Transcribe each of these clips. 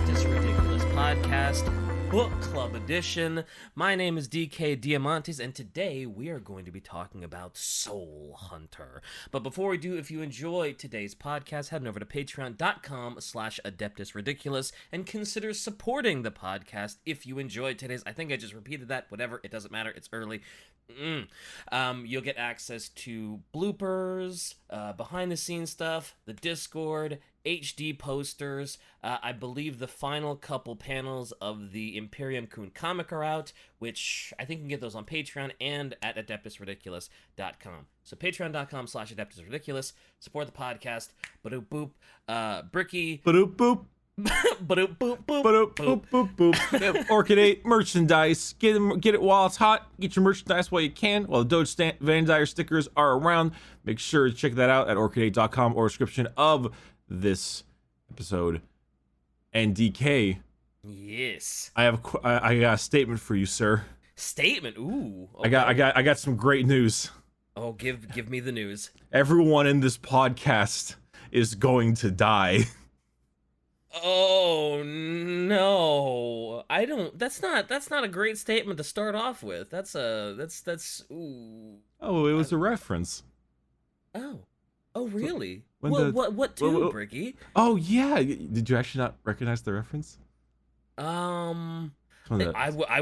Adeptus Ridiculous Podcast, Book Club Edition. My name is DK Diamantes, and today we are going to be talking about Soul Hunter. But before we do, if you enjoy today's podcast, head on over to patreon.com/AdeptusRidiculous and consider supporting the podcast if you enjoyed today's. I think I just repeated that. Whatever, it doesn't matter. It's early. You'll get access to bloopers, behind-the-scenes stuff, the Discord, HD posters. I believe the final couple panels of the Imperium Kun comic are out, which I think you can get those on Patreon and at adeptusridiculous.com. So patreon.com/adeptusridiculous. Support the podcast. Ba-doop boop. Bricky. Ba-doop boop. Ba-doop boop boop. Ba-doop boop boop boop. Orchid 8 merchandise. Get it while it's hot. Get your merchandise while you can. While the Doge Van Dyer stickers are around. Make sure to check that out at orchid8.com or description of this episode. And DK, Yes. I got a statement for you, sir. Statement. Ooh. Okay. I got some great news. Oh, give me the news. Everyone in this podcast is going to die. Oh no. I don't that's not a great statement to start off with. That's ooh. Oh, it was a reference. Oh. Oh really? When Well, the- what to, well, Bricky? Oh yeah, did you actually not recognize the reference? I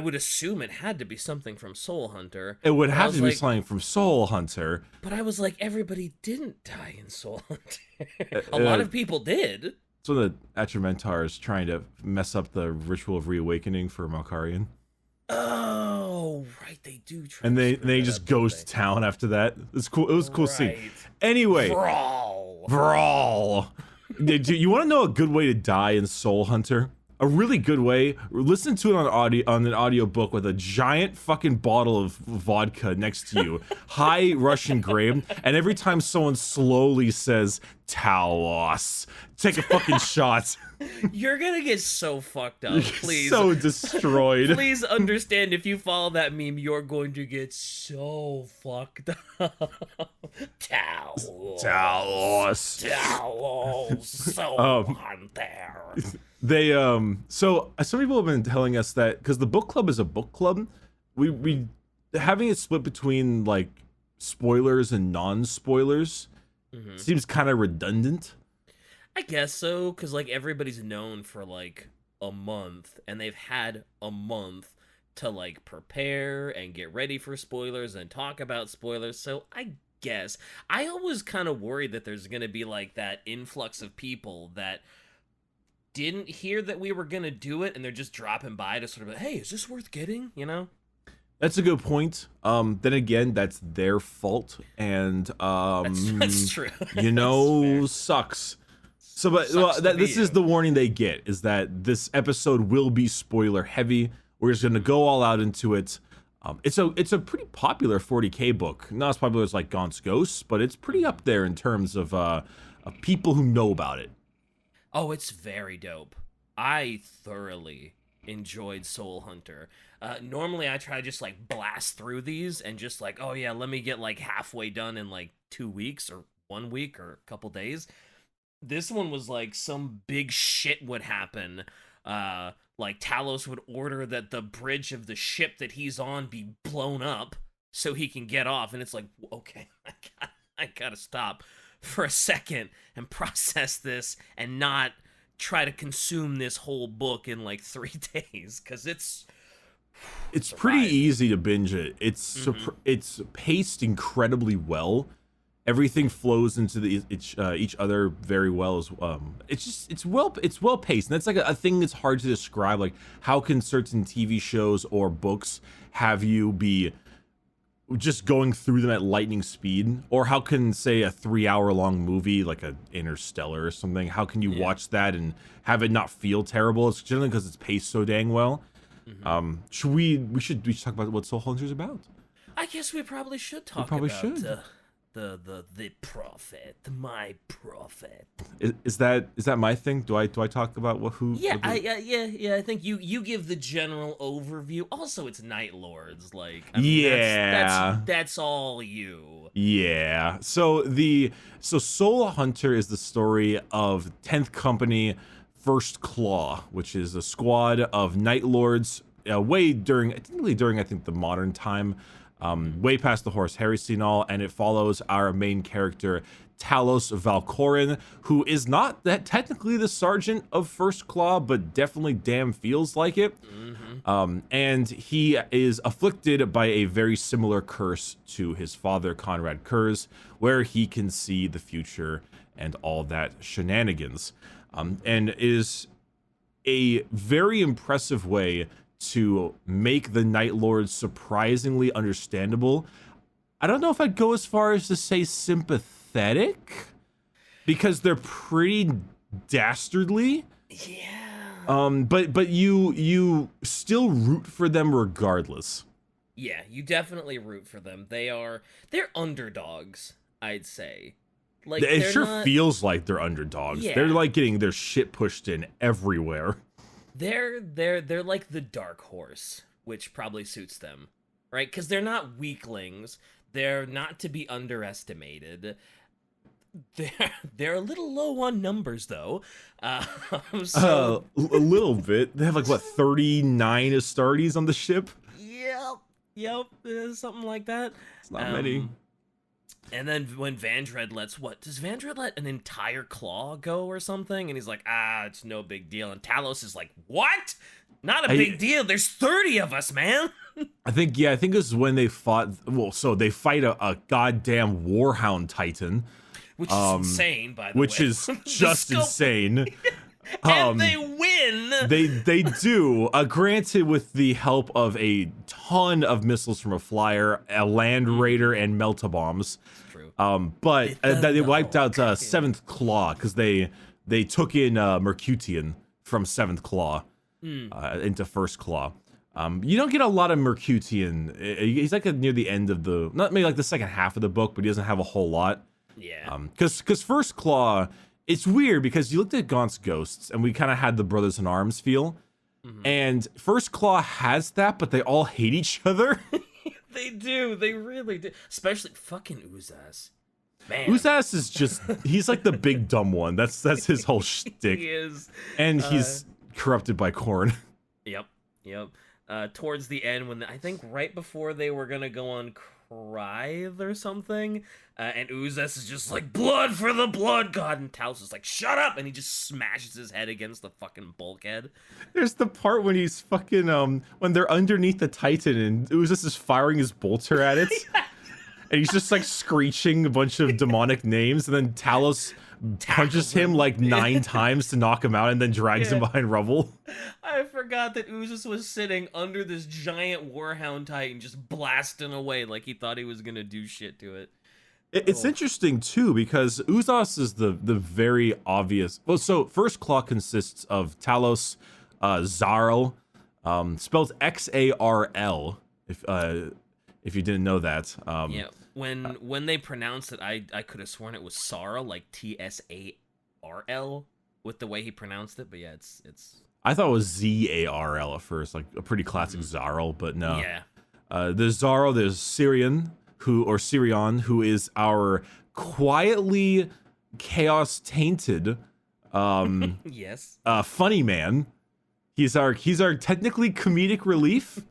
would assume it had to be something from Soul Hunter. It would But I have was to be like- something from Soul Hunter. But I was like, everybody didn't die in Soul Hunter. A lot of people did. It's when the Atramentar is trying to mess up the ritual of reawakening for Malkarian. Oh, right, they do try. And to they screw that just up, goes don't to town after that. It's cool. It was a cool scene. Right. Anyway, Brawl. Brawl. Do you want to know a good way to die in Soul Hunter? A really good way. Listen to it on an audio book with a giant fucking bottle of vodka next to you, high Russian grape, and every time someone slowly says Talos, take a fucking shot. You're gonna get so fucked up. Please. So destroyed. Please understand, if you follow that meme, you're going to get so fucked up. Talos. So Hunter. They so some people have been telling us that because the book club is a book club, we having it split between like spoilers and non-spoilers seems kind of redundant. I guess so, because like everybody's known for like a month, and they've had a month to like prepare and get ready for spoilers and talk about spoilers. So I guess I always kind of worried that there's gonna be like that influx of people that didn't hear that we were gonna do it, and they're just dropping by to sort of like, hey, is this worth getting? You know? That's a good point. Then again, that's their fault, and That's true. you know, sucks. So, but this is the warning they get, is that this episode will be spoiler heavy. We're just gonna go all out into it. It's a pretty popular 40K book. Not as popular as like Gaunt's Ghosts, but it's pretty up there in terms of people who know about it. Oh, it's very dope. I thoroughly enjoyed Soul Hunter. Normally I try to just like blast through these and just like, oh yeah, let me get like halfway done in like 2 weeks or 1 week or a couple days. This one was like some big shit would happen. Like Talos would order that the bridge of the ship that he's on be blown up so he can get off, and it's like, okay, I gotta stop for a second and process this and not try to consume this whole book in like 3 days, because it's pretty easy to binge it. It's paced incredibly well. Everything flows into each other very well as it's well paced, and that's like a thing that's hard to describe. Like, how can certain TV shows or books have you be just going through them at lightning speed, or how can, say, a 3-hour-long movie like a Interstellar or something, how can you watch that and have it not feel terrible? It's generally because it's paced so dang well. Should we talk about what Soul Hunter is about? I guess we probably should talk about the prophet, my prophet. Is that my thing? Do I talk about who? Yeah, I think you give the general overview. Also, it's Night Lords, like, I mean, that's all you. Yeah. So Soul Hunter is the story of 10th Company First Claw, which is a squad of Night Lords during I think the modern time, way past the Horus Heresy and all, and it follows our main character Talos Valkorin, who is not that technically the sergeant of First Claw, but definitely damn feels like it. And he is afflicted by a very similar curse to his father, Conrad Kurz, where he can see the future and all that shenanigans. And is a very impressive way to make the Night Lords surprisingly understandable. I don't know if I'd go as far as to say sympathetic, because they're pretty dastardly. Yeah. But you still root for them regardless. Yeah, you definitely root for them. They're underdogs, I'd say. Like, it sure feels like they're underdogs. Yeah. They're like getting their shit pushed in everywhere. They're like the dark horse, which probably suits them, right? Because they're not weaklings. They're not to be underestimated. They're a little low on numbers, though. A little bit. They have like, what, 39 Astartes on the ship? Yep, something like that. It's not many. And then when Vandred does Vandred let an entire claw go or something? And he's like, it's no big deal. And Talos is like, what? Not a big deal. There's 30 of us, man. I think this is when they fought. Well, so they fight a goddamn Warhound Titan. Which is insane, by the way. Which is just insane. And they win. They do. Granted, with the help of a ton of missiles from a flyer, a land raider, and melta-bombs. True. But they wiped out 7th Claw, because they took in Mercutian from 7th Claw into 1st Claw. You don't get a lot of Mercutian. He's like near the end of not maybe like the second half of the book, but he doesn't have a whole lot. Yeah. Because 1st Claw, it's weird because you looked at Gaunt's Ghosts and we kind of had the Brothers in Arms feel. And 1st Claw has that, but they all hate each other. They do. They really do. Especially fucking Uzas. Man. Uzas is just, he's like the big dumb one. That's his whole shtick. He is. And he's corrupted by Khorne. Yep. Towards the end, when I think right before they were going to go on Crythe or something, and Uzas is just like, blood for the blood god, and Talos is like, shut up, and he just smashes his head against the fucking bulkhead. There's the part when he's fucking when they're underneath the Titan and Uzas is firing his bolter at it. And he's just like screeching a bunch of demonic names, and then Talos punches him like 9 times to knock him out and then drags him behind rubble. I forgot that Uzas was sitting under this giant Warhound Titan just blasting away like he thought he was gonna do shit to it. It's interesting too, because Uzas is the very obvious. Well, so 1st Claw consists of Talos, Zarl, spelled Xarl, if you didn't know that. Yeah, when they pronounced it, I could have sworn it was Sarl, like Tsarl, with the way he pronounced it. But yeah, it's. I thought it was Zarl at first, like a pretty classic Zarl, but no. Yeah. There's Zarl, there's Sirion, who is our quietly chaos tainted, yes, funny man. He's our technically comedic relief.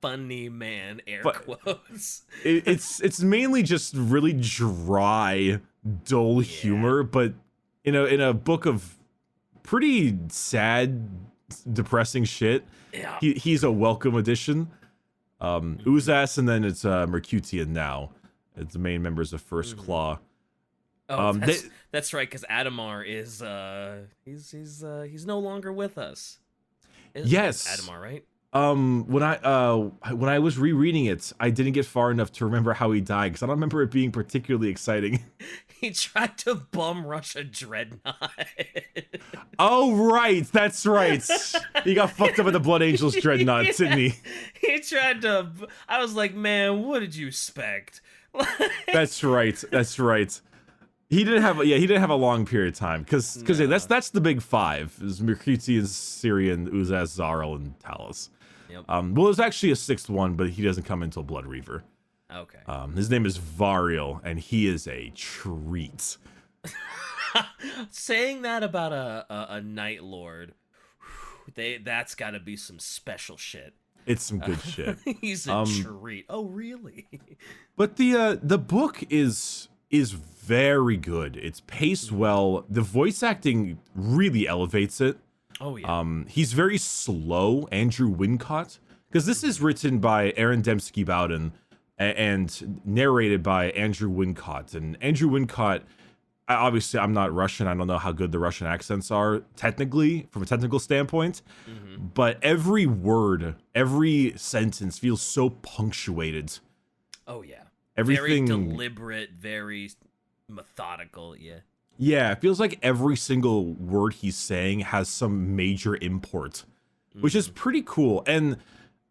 Funny man, air quotes. It's mainly just really dry, dull humor, but in a book of pretty sad, depressing shit. Yeah. He's a welcome addition. Uzas, and then it's Mercutian now. It's the main members of 1st Claw. Oh, that's right, because Adamar is he's no longer with us. Yes, Adamar, right? When I was rereading it, I didn't get far enough to remember how he died, because I don't remember it being particularly exciting. He tried to bum rush a dreadnought. Oh, right, that's right. He got fucked up with the Blood Angels dreadnought, didn't he? He tried to. I was like, man, what did you expect? That's right. He didn't have a long period of time, because that's the big 5 is Mercutian, Sirion, Uzas, Zarl, and Talos. Yep. Well, there's actually a 6th one, but he doesn't come until Blood Reaver. Okay. His name is Variel, and he is a treat. Saying that about a Night Lord, that's got to be some special shit. It's some good shit. He's a treat. Oh, really? But the book is very good. It's paced well. The voice acting really elevates it. Oh yeah. He's very slow, Andrew Wincott, because this is written by Aaron Dembski-Bowden and narrated by Andrew Wincott. And Andrew Wincott, obviously, I'm not Russian. I don't know how good the Russian accents are technically, from a technical standpoint. But every word, every sentence feels so punctuated. Oh yeah. Everything very deliberate, very methodical. Yeah. Yeah, it feels like every single word he's saying has some major import, which is pretty cool. And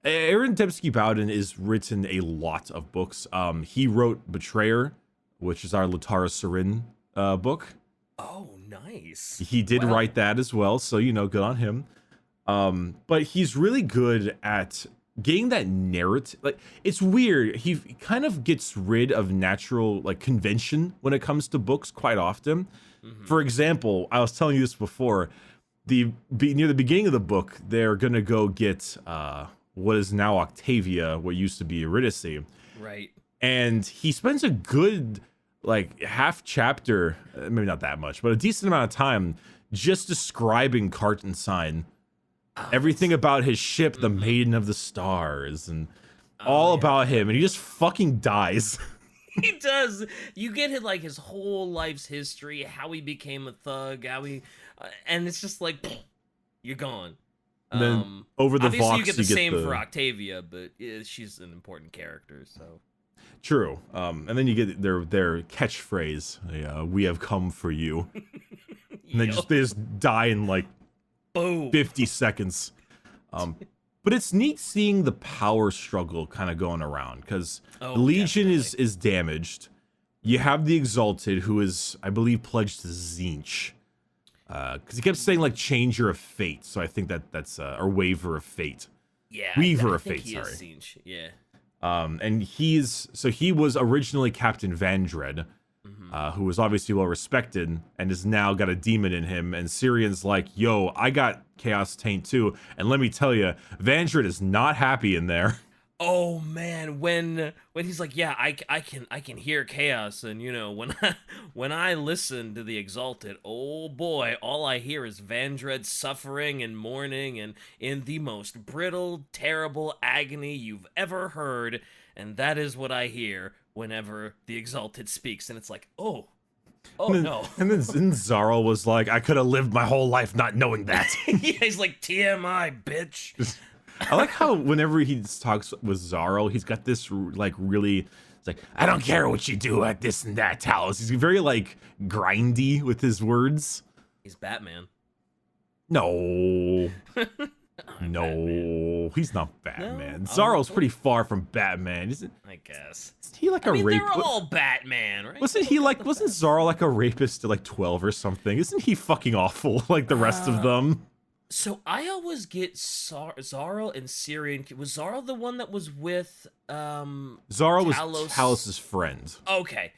Aaron Dembski-Bowden is written a lot of books. He wrote Betrayer, which is our Latara Sarin book. Oh, nice. He did write that as well, so good on him. But he's really good at getting that narrative. Like, it's weird. He kind of gets rid of natural convention when it comes to books quite often. For example, I was telling you this before. Near the beginning of the book, they're gonna go get what is now Octavia, what used to be Eurydice. Right. And he spends a good half chapter, maybe not that much, but a decent amount of time just describing Carton Sign. Everything about his ship, the Maiden of the Stars, and all about him, and he just fucking dies. He does. You get his whole life's history, how he became a thug, how he, and it's just you're gone. And then over the obviously Vox, you get the same for Octavia, but she's an important character, so. True. And then you get their catchphrase, "We have come for you," and they just die in boom, 50 seconds. But it's neat seeing the power struggle kind of going around, because the Legion is damaged. You have the Exalted, who is, I believe, pledged to Tzeentch. Because he kept saying Changer of Fate, so I think that's or Waver of Fate. Yeah, Weaver I of think Fate, he sorry. Is Tzeentch, yeah. And he was originally Captain Vandred, who was obviously well respected, and has now got a demon in him. And Syrion's like, "Yo, I got Chaos Taint too, and let me tell you, Vandred is not happy in there." Oh man, when he's like, "Yeah, I can hear chaos," and when I listen to the Exalted, oh boy, all I hear is Vandred suffering and mourning and in the most brittle, terrible agony you've ever heard, and that is what I hear whenever the Exalted speaks, and it's like, oh no. And then Zarl was like, "I could have lived my whole life not knowing that." Yeah, he's like, TMI, bitch. I like how whenever he talks with Zarl, he's got this really, it's like, "I don't care what you do at this and that house." He's very grindy with his words. He's Batman. No. No, Batman. He's not Batman. No? Zarl's pretty far from Batman, isn't? I guess. Isn't he a rape? They're all Batman, right? Wasn't Zarl a rapist at 12 or something? Isn't he fucking awful like the rest of them? So I always get Zarl and Syrian. Was Zarl the one that was with Zarl was Talos's friend. Okay.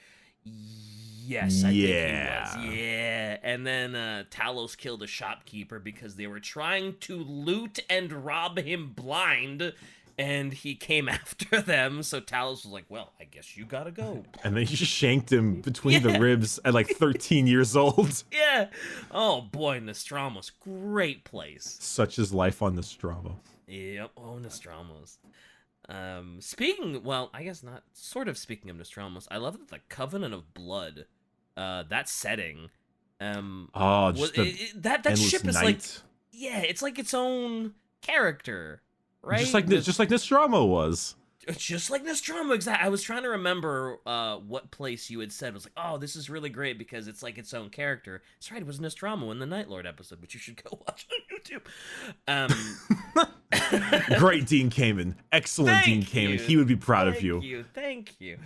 Yes, I think he was. Yeah. And then Talos killed a shopkeeper because they were trying to loot and rob him blind, and he came after them. So Talos was like, "Well, I guess you gotta go." And then he just shanked him between the ribs at 13 years old. Yeah. Oh boy, Nostramos, great place. Such is life on Nostromo. Yep. Oh, Nostramos. Well, I guess not. Sort of speaking of Nostramos, I love that the Covenant of Blood, that setting, that ship is night. it's like its own character, right? Just like Nostromo was. Just like Nostromo, exactly. I was trying to remember what place you had said. I was like, oh, this is really great because it's like its own character. That's right, it was Nostromo in the Night Lord episode, which you should go watch on YouTube. Great Dean Kamen. Excellent Dean Kamen. He would be proud of you. Thank you.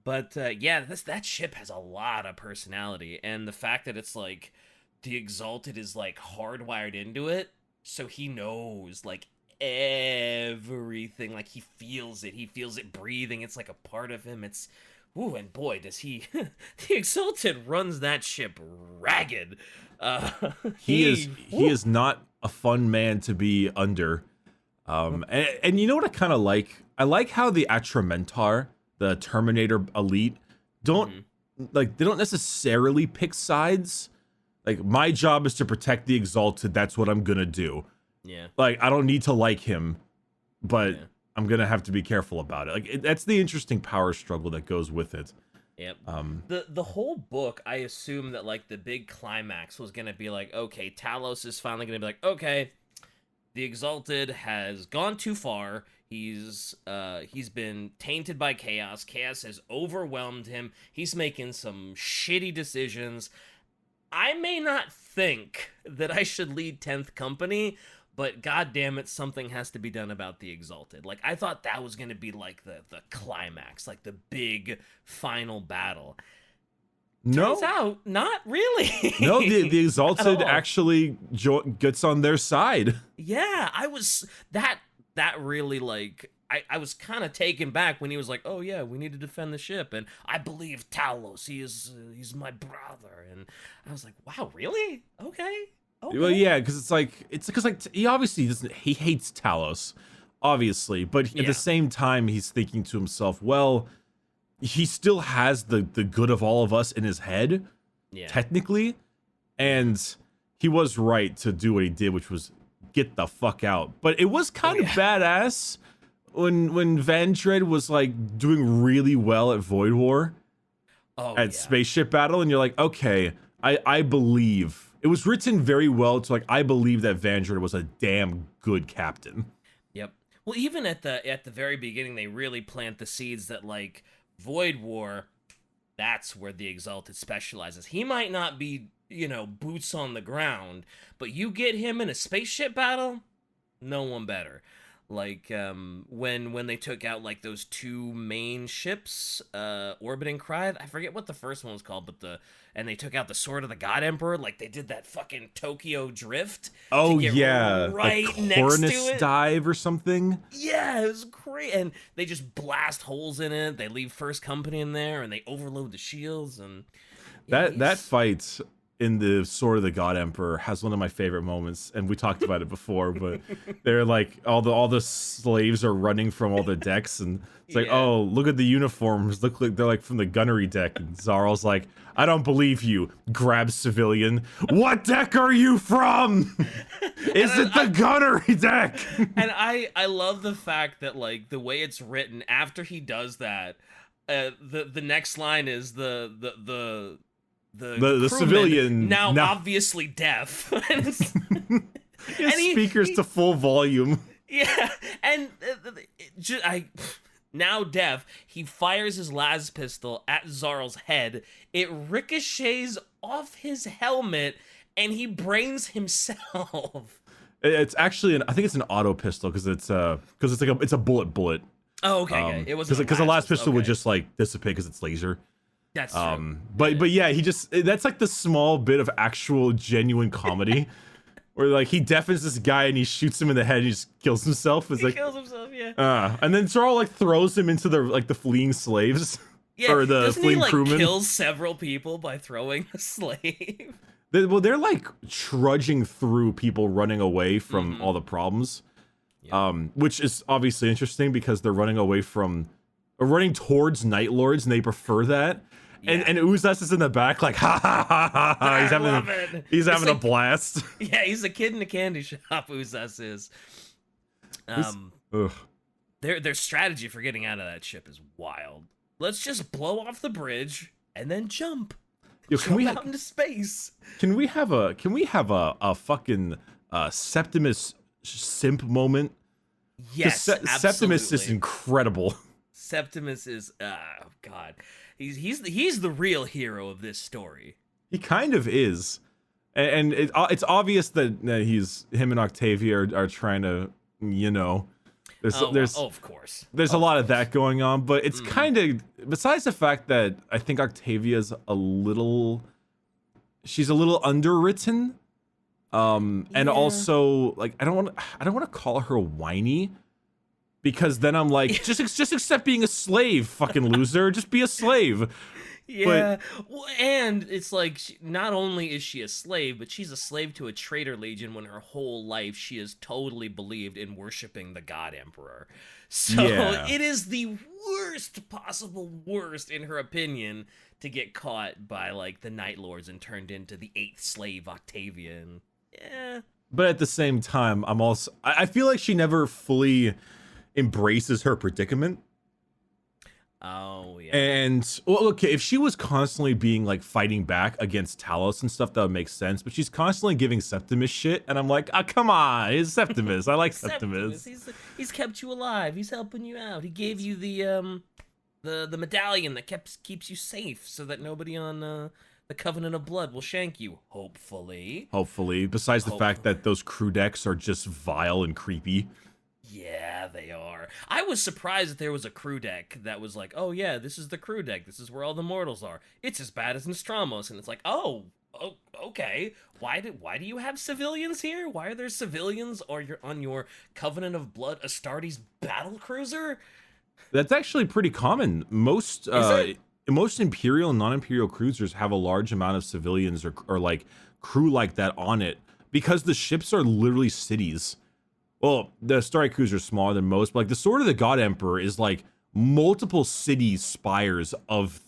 But that ship has a lot of personality, and the fact that it's the Exalted is hardwired into it, so he knows everything. He feels it breathing. It's like a part of him. It's Ooh, and boy, does he. The Exalted runs that ship ragged. Uh, He is not a fun man to be under. And you know what I kind of like? I like how the Atramentar, the Terminator elite, don't like they don't necessarily pick sides. Like my job is to protect the Exalted. That's what I'm gonna do. Yeah. Like I don't need to like him, but Yeah. I'm gonna have to be careful about it. That's the interesting power struggle that goes with it. Yep. The whole book, I assume that like the big climax was gonna be like, okay, Talos is finally gonna be like, okay, the Exalted has gone too far. He's been tainted by chaos. Chaos has overwhelmed him. He's making some shitty decisions. I may not think that I should lead 10th Company, but god damn it, something has to be done about the Exalted. Like, I thought that was going to be like the climax, like the big final battle. No, Turns out, not really. no, the Exalted actually gets on their side. Yeah, I was that really like I was kind of taken back when he was like, "Oh yeah, we need to defend the ship," and I believe Talos. He's my brother, and I was like, "Wow, really? Okay." Well, yeah, because it's because he obviously doesn't. He hates Talos, obviously, but at the same time, he's thinking to himself, "Well, he still has the good of all of us in his head, technically, and he was right to do what he did, which was get the fuck out." But it was kind of badass when Vandred was like doing really well at Void War, at Spaceship Battle, and you're like, okay, I believe. It was written very well to like I believe that Vandred was a damn good captain. Yep. Well, even at the very beginning, they really plant the seeds that like Void War, that's where the Exalted specializes. He might not be, boots on the ground, but you get him in a spaceship battle, no one better. Like when they took out like those two main ships, orbiting Kryde, I forget what the first one was called, but and they took out the Sword of the God Emperor, like they did that fucking Tokyo drift. Oh to get right like next to it. Dive or something. Yeah, it was great, and they just blast holes in it. They leave First Company in there, and they overload the shields, and that fight in the Sword of the God Emperor has one of my favorite moments, and we talked about it before, but they're like all the slaves are running from all the decks, and it's like, oh, look at the uniforms, look like they're like from the gunnery deck, and Zarl's like, I don't believe you. Grabs civilian. What deck are you from? Is it the gunnery deck? And I love the fact that like the way it's written after he does that, the next line is the civilian now obviously deaf. His speakers to full volume. Yeah, and now deaf, he fires his las pistol at Zarl's head. It ricochets off his helmet, and he brains himself. It's actually I think it's an auto pistol because it's a bullet. Oh, okay. It was because the last pistol would just like dissipate because it's laser. That's true. But yeah, that's like the small bit of actual genuine comedy where like he deafens this guy and he shoots him in the head and he just kills himself. He kills himself, and then Zarl like throws him into the fleeing slaves. Yeah, or the doesn't fleeing he like crewmen. Kills several people by throwing a slave? They're like trudging through people running away from all the problems. Which is obviously interesting because they're running towards Night Lords and they prefer that. Yeah. And Uzas is in the back like ha ha ha ha ha. He's having a blast. Yeah, he's a kid in a candy shop. Uzas is. Their strategy for getting out of that ship is wild. Let's just blow off the bridge and then jump. Jump out into space. Can we have a fucking Septimus simp moment? Yes, absolutely. Septimus is incredible. Septimus is God. He's the real hero of this story. He kind of is, and it's obvious that him and Octavia are trying to, there's of course there's a lot of that going on, but it's kind of besides the fact that I think Octavia's she's a little underwritten, and also like I don't want to call her whiny, because then I'm like, just accept being a slave, fucking loser. Just be a slave. Yeah, well, and it's like not only is she a slave, but she's a slave to a traitor legion when her whole life she has totally believed in worshiping the God Emperor. So Yeah. it is the worst possible worst in her opinion to get caught by like the Night Lords and turned into the 8th slave Octavia. And yeah. But at the same time, I feel like she never fully embraces her predicament. Oh, yeah. And, well, okay, if she was constantly being, like, fighting back against Talos and stuff, that would make sense. But she's constantly giving Septimus shit, and I'm like, oh, come on, it's Septimus. I like Septimus. He's kept you alive. He's helping you out. He gave you the medallion that keeps you safe so that nobody on the Covenant of Blood will shank you, hopefully. Hopefully. Besides the fact that those crew decks are just vile and creepy. Yeah, they are. I was surprised that there was a crew deck that was like, oh yeah, this is the crew deck. This is where all the mortals are. It's as bad as Nostramos, and it's like, oh, okay. Why do you have civilians here? Why are there civilians on your Covenant of Blood Astartes battle cruiser? That's actually pretty common. Most Imperial and non-Imperial cruisers have a large amount of civilians or like crew like that on it because the ships are literally cities. Well, the Starry Cruiser is smaller than most, but like the Sword of the God Emperor is like multiple city spires of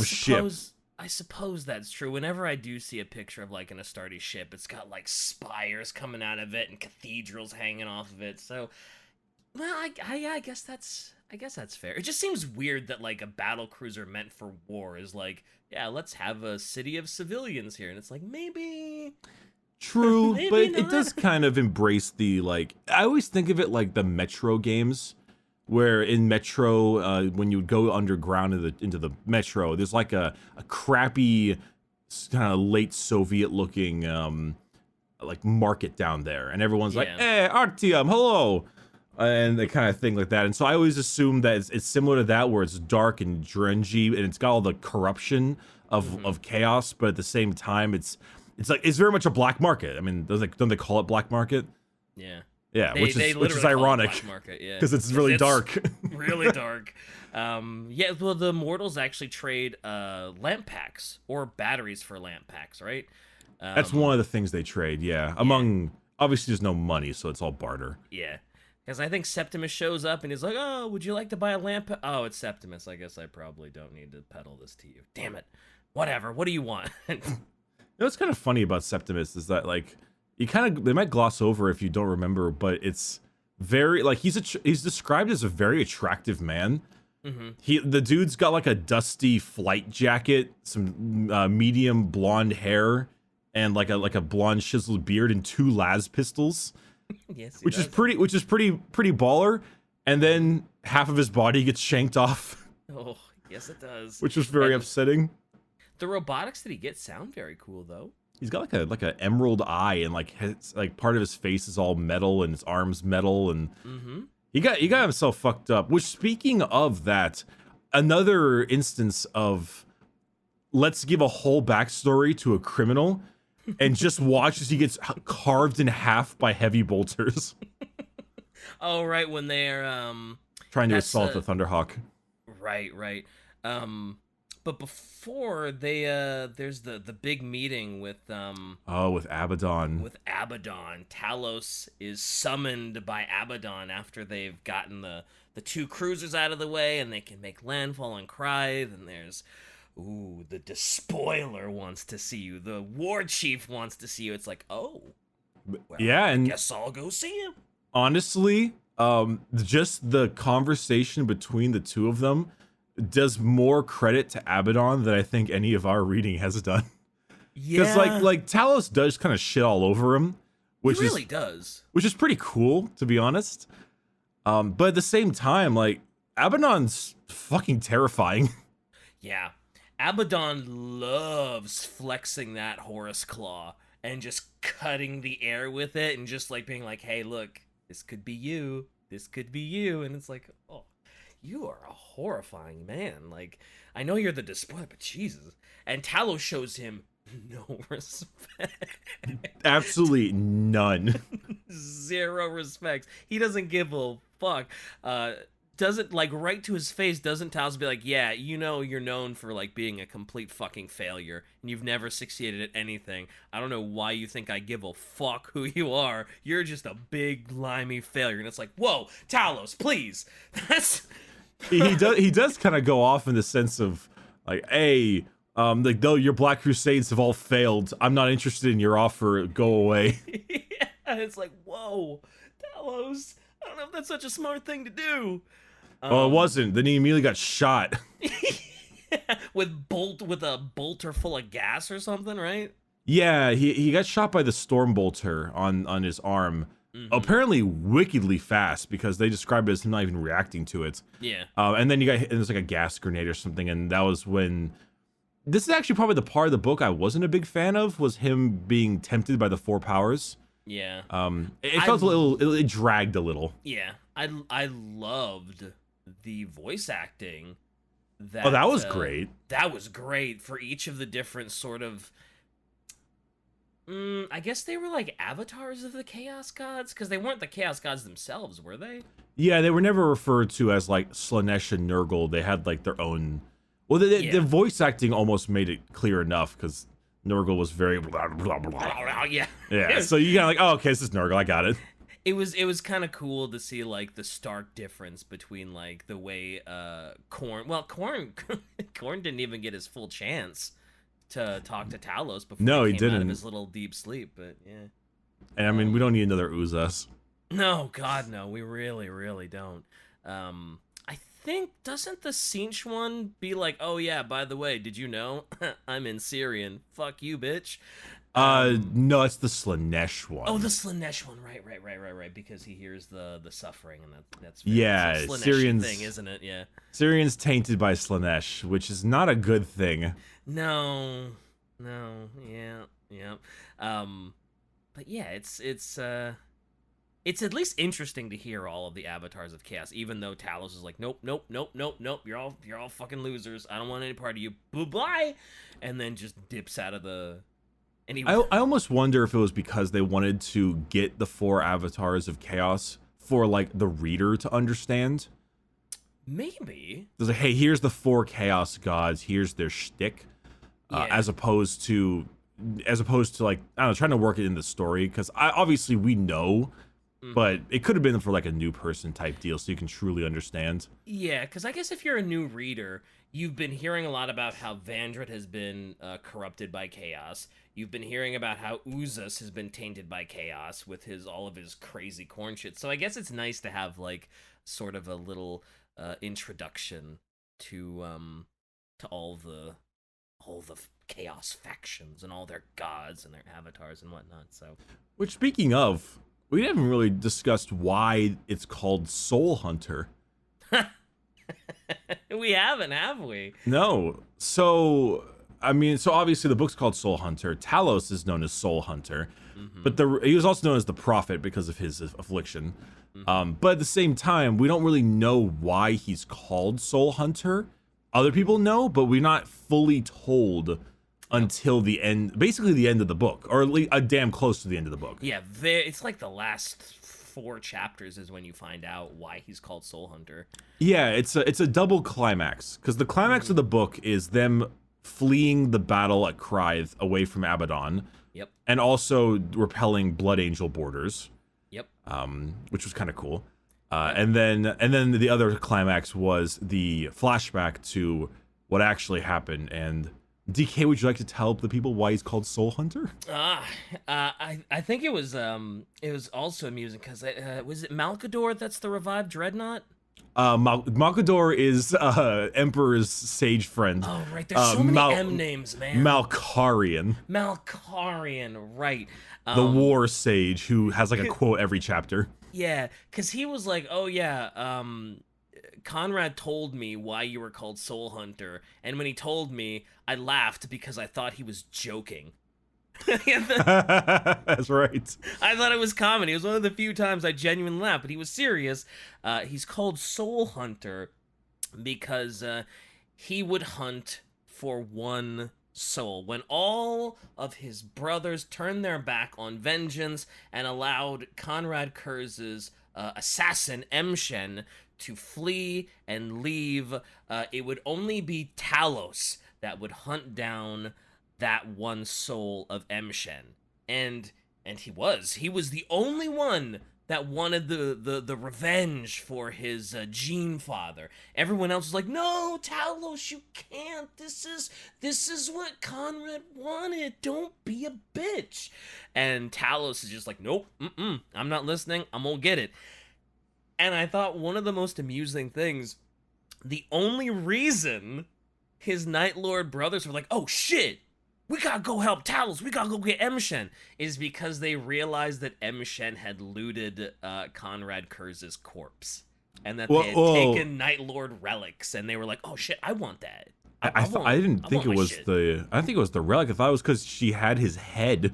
ship. I suppose that's true. Whenever I do see a picture of like an Astartes ship, it's got like spires coming out of it and cathedrals hanging off of it. So, well, I guess that's fair. It just seems weird that like a battle cruiser meant for war is like, yeah, let's have a city of civilians here, and it's like maybe. True, but not. it does kind of embrace the, like, I always think of it like the Metro games, where in Metro, when you go underground into the Metro, there's like a crappy, kind of late Soviet-looking, like, market down there, and everyone's like, hey, Artyom, hello! And the kind of thing like that. And so I always assume that it's similar to that, where it's dark and drungy, and it's got all the corruption of chaos, but at the same time, it's very much a black market. I mean, don't they call it black market? Yeah. Yeah, which is ironic. Because it's really dark. Really dark. Yeah, well, the mortals actually trade lamp packs or batteries for lamp packs, right? That's one of the things they trade, yeah. Obviously there's no money, so it's all barter. Yeah. Because I think Septimus shows up and he's like, oh, would you like to buy a lamp? Oh, it's Septimus. I guess I probably don't need to peddle this to you. Damn it. Whatever. What do you want? You know what's kind of funny about Septimus is that, like, they might gloss over if you don't remember, but it's very, like, he's described as a very attractive man. Mm-hmm. The dude's got like a dusty flight jacket, some medium blonde hair, and like a blonde chiseled beard and 2 las pistols. Yes, which is pretty baller. And then half of his body gets shanked off. Oh, yes, it does. Which was very upsetting. The robotics that he gets sound very cool, though. He's got like a emerald eye, and like part of his face is all metal, and his arms metal, and he got himself fucked up. Which, speaking of that, another instance of let's give a whole backstory to a criminal, and just watch as he gets carved in half by heavy bolters. Oh, right, when they're trying to assault the Thunderhawk. Right. But before they there's the big meeting with with Abaddon. With Abaddon. Talos is summoned by Abaddon after they've gotten the 2 cruisers out of the way and they can make landfall on Krythe, and there's the despoiler wants to see you. The war chief wants to see you. It's like, oh. Well, yeah, and I guess I'll go see him. Honestly, just the conversation between the two of them does more credit to Abaddon than I think any of our reading has done. Yeah. Because like Talos does kind of shit all over him, which does. Which is pretty cool, to be honest. But at the same time, like, Abaddon's fucking terrifying. Yeah. Abaddon loves flexing that Horus Claw and just cutting the air with it and just like being like, hey, look, this could be you. This could be you. And it's like, oh, you are a horrifying man. Like, I know you're the despoiler, but Jesus. And Talos shows him no respect. Absolutely none. zero respect. He doesn't give a fuck. Doesn't, like, right to his face, doesn't Talos be like, yeah, you know, you're known for, like, being a complete fucking failure, and you've never succeeded at anything. I don't know why you think I give a fuck who you are. You're just a big, limey failure. And it's like, whoa, Talos, please. That's... he does kind of go off in the sense of, like, hey, like, though your Black Crusades have all failed, I'm not interested in your offer, go away. Yeah, it's like, whoa, Talos, I don't know if that's such a smart thing to do. Well, it wasn't. Then he immediately got shot. Yeah, with a bolter full of gas or something, right? Yeah, he got shot by the storm bolter on his arm. Apparently wickedly fast, because they described it as him not even reacting to it. Yeah. And then you got hit, and there's like a gas grenade or something, and that was when... This is actually probably the part of the book I wasn't a big fan of, was him being tempted by the four powers. Yeah. It felt a little... It dragged a little. Yeah. I loved the voice acting. That was great. That was great for each of the different sort of... I guess they were like avatars of the Chaos Gods, because they weren't the Chaos Gods themselves, were they? Yeah, they were never referred to as like Slaanesh and Nurgle. They had like their own... Well, the voice acting almost made it clear enough, because Nurgle was very blah, blah, blah. Yeah. Yeah, so you got like, oh, okay, this is Nurgle, I got it. It was kind of cool to see, like, the stark difference between, like, the way Khorne didn't even get his full chance to talk to Talos before he came out of his little deep sleep, but yeah. And I mean, we don't need another Uzas. No, God, no, we really, really don't. I think, doesn't the Sinch one be like, oh yeah, by the way, did you know? I'm in Syrian. Fuck you, bitch. No, it's the Slaanesh one. Oh, the Slaanesh one, right, because he hears the suffering, and that's yeah, Syrian's thing, isn't it? Yeah, Syrian's tainted by Slaanesh, which is not a good thing. No, yeah. But yeah, it's at least interesting to hear all of the avatars of chaos, even though Talos is like, nope, you're all fucking losers. I don't want any part of you. Bye, and then just dips out of the. And I almost wonder if it was because they wanted to get the four avatars of chaos for like the reader to understand. Maybe. It's like, hey, here's the four chaos gods. Here's their shtick, as opposed to like, I don't know, trying to work it in the story, because obviously we know. But it could have been for like a new person type deal, so you can truly understand. Yeah, because I guess if you're a new reader, you've been hearing a lot about how Vandred has been corrupted by chaos. You've been hearing about how Uzas has been tainted by chaos with all of his crazy corn shit. So I guess it's nice to have like sort of a little introduction to all the chaos factions and all their gods and their avatars and whatnot. So, which, speaking of, we haven't really discussed why it's called Soul Hunter. We haven't, have we? No. So, I mean, so obviously the book's called Soul Hunter. Talos is known as Soul Hunter, but he was also known as the Prophet because of his affliction. But at the same time, we don't really know why he's called Soul Hunter. Other people know, but we're not fully told until the end, basically the end of the book, or at least damn close to the end of the book. Yeah, it's like the last 4 chapters is when you find out why he's called Soul Hunter. Yeah, it's a double climax, because the climax of the book is them fleeing the battle at Krythe away from Abaddon. Yep. And also repelling Blood Angel borders. Yep. Which was kind of cool. And then the other climax was the flashback to what actually happened. And DK, would you like to tell the people why he's called Soul Hunter? I think it was also amusing because was it Malkador that's the revived dreadnought? Malkador is Emperor's sage friend. Oh right, there's so many M names, man. Malkarian, right? The war sage who has like a quote every chapter. Yeah, because he was like, oh yeah, Conrad told me why you were called Soul Hunter, and when he told me, I laughed because I thought he was joking. That's right. I thought it was comedy. It was one of the few times I genuinely laughed, but he was serious. He's called Soul Hunter because he would hunt for one soul, when all of his brothers turned their back on vengeance and allowed Conrad Kurz's assassin Emshen to flee and leave, it would only be Talos that would hunt down that one soul of Emshen. And he was the only one that wanted the revenge for his gene father. Everyone else was like, no, Talos, you can't. This is what Conrad wanted. Don't be a bitch. And Talos is just like, nope, I'm not listening. I'm gonna get it. And I thought one of the most amusing things, the only reason his Night Lord brothers were like, oh shit, we gotta go help Talos, we gotta go get Emshen, is because they realized that Emshen had looted Conrad Kurz's corpse. And that they had taken Night Lord relics, and they were like, oh shit, I want that. I didn't think it was the... I think it was the relic. I thought it was because she had his head.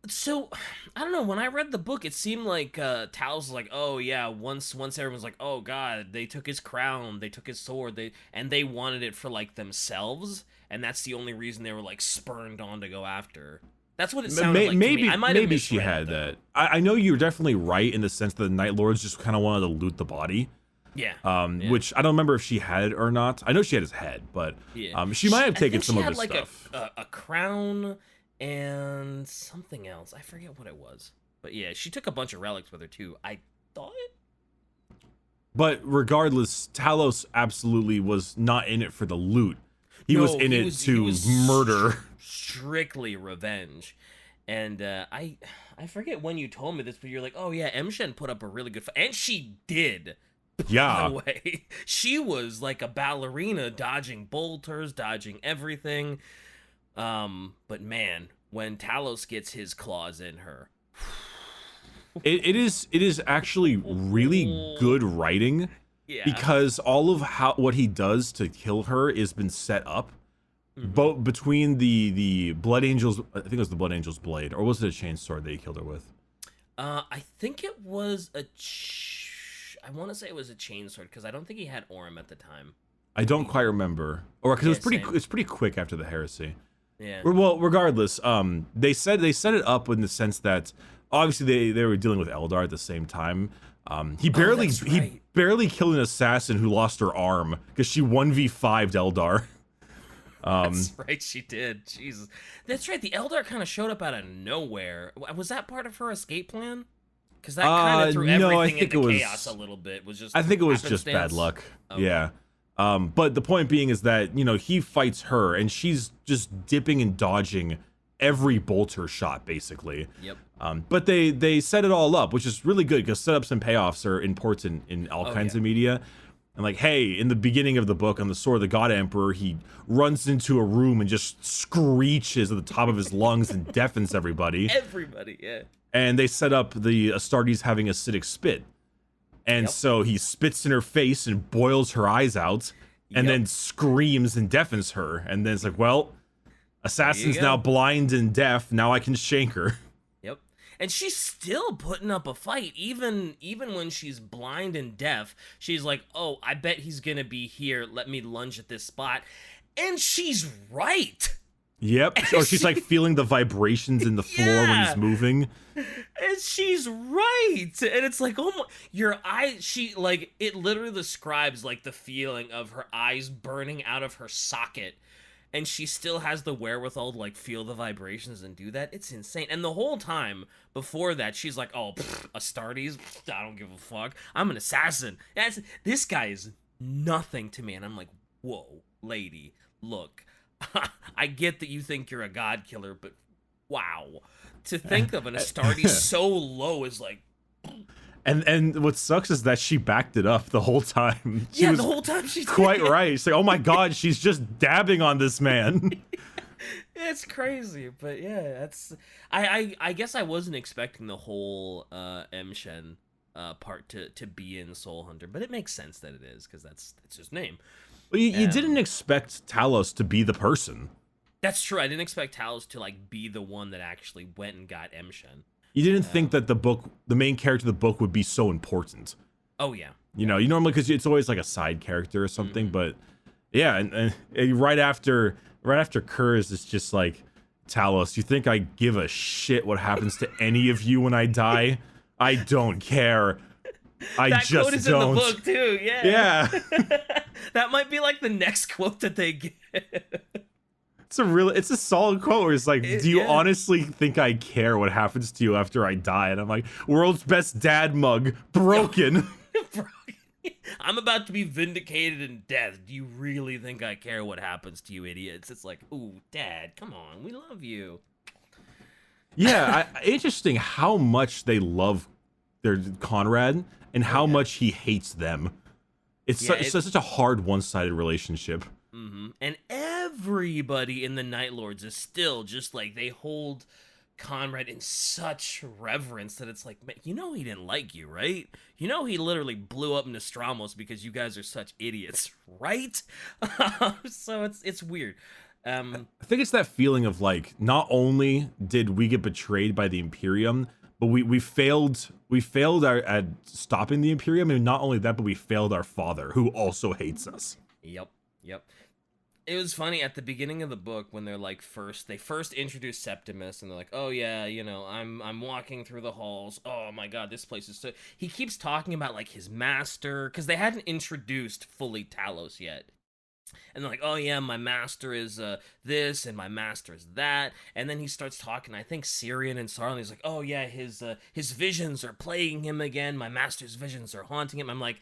So, I don't know, when I read the book, it seemed like Talos was like, oh yeah, once everyone's like, oh god, they took his crown, they took his sword, they wanted it for like themselves, and that's the only reason they were like spurned on to go after. That's what it sounded like to me. I might have maybe she had that. I know you're definitely right in the sense that the Night Lords just kind of wanted to loot the body. Yeah. Which I don't remember if she had it or not. I know she had his head, but she might have taken some of his stuff. A crown and something else. I forget what it was. But yeah, she took a bunch of relics with her too, I thought. But regardless, Talos absolutely was not in it for the loot. He was in it to murder. Strictly revenge. And I forget when you told me this, but you're like, oh yeah, Emshen put up a really good fight. And she did. Yeah. By the way, she was like a ballerina, dodging bolters, dodging everything. But man, when Talos gets his claws in her, it is actually really good writing. Yeah. Because all of what he does to kill her has been set up. Both between the Blood Angel's, I think it was the Blood Angel's blade, or was it a chain sword that he killed her with? I think it was I want to say it was a chain sword, because I don't think he had Orem at the time. I don't quite remember, or because it's pretty quick after the heresy. Yeah. Well, regardless, they set it up in the sense that obviously they were dealing with Eldar at the same time. He barely killed an assassin who lost her arm because she 1v5'd Eldar. That's right, she did. Jesus. That's right, the Eldar kind of showed up out of nowhere. Was that part of her escape plan? Because that kind of threw everything into chaos a little bit. I think it was just bad luck. Okay. Yeah. But the point being is that, he fights her, and she's just dipping and dodging every bolter shot, basically. Yep. But they set it all up, which is really good, because setups and payoffs are important in all kinds of media. And like, hey, in the beginning of the book, on the Sword of the God Emperor, he runs into a room and just screeches at the top of his lungs and deafens everybody. Everybody, yeah. And they set up the Astartes having acidic spit. And so he spits in her face and boils her eyes out, and then screams and deafens her. And then it's like, well, Assassin's now blind and deaf, now I can shank her. Yep. And she's still putting up a fight, even when she's blind and deaf. She's like, oh, I bet he's gonna be here, let me lunge at this spot. And she's right. Yep. Or she's like feeling the vibrations in the floor when he's moving. And she's right. And it's like, oh my, your eye, it literally describes like the feeling of her eyes burning out of her socket. And she still has the wherewithal to like feel the vibrations and do that. It's insane. And the whole time before that, she's like, oh, Astartes, I don't give a fuck. I'm an assassin. This guy is nothing to me. And I'm like, whoa, lady, look. I get that you think you're a god killer, but wow. To think of an Astartes so low is like... And what sucks is that she backed it up the whole time. She was the whole time she did. Quite right. She's like, oh my god, she's just dabbing on this man. It's crazy, but yeah, that's... I guess I wasn't expecting the whole Emshen part to be in Soul Hunter, but it makes sense that it is, because that's his name. Well, you didn't expect Talos to be the person. That's true. I didn't expect Talos to like be the one that actually went and got Emshen. You didn't think that the main character of the book would be so important. Oh yeah. You normally, because it's always like a side character or something, but yeah, and right after right after Kurz, it's just like, Talos, you think I give a shit what happens to any of you when I die? I don't care. I that just quote is don't. in the book too. Yeah. Yeah. That might be like the next quote that they get. It's a solid quote where it's like, do you honestly think I care what happens to you after I die? And I'm like, world's best dad mug, broken. I'm about to be vindicated in death. Do you really think I care what happens to you idiots? It's like, ooh, Dad, come on, we love you. Yeah, interesting how much they love their Conrad and how much he hates them. It's such a hard one-sided relationship. Mm-hmm. And everybody in the Night Lords is still just like, they hold Conrad in such reverence that it's like, man, you know he didn't like you, right? You know he literally blew up Nostramos because you guys are such idiots, right? So it's weird. I think it's that feeling of like, not only did we get betrayed by the Imperium, but we failed at stopping the Imperium, and not only that, but we failed our father, who also hates us. Yep. It was funny at the beginning of the book when they're like they first introduced Septimus, and they're like, oh yeah, you know, I'm walking through the halls. Oh my god, this place is so. He keeps talking about like his master, because they hadn't introduced fully Talos yet. And they're like, oh yeah, my master is this, and my master is that. And then he starts talking, I think Syrian and Sarlin. He's like, oh yeah, his visions are plaguing him again. My master's visions are haunting him. I'm like,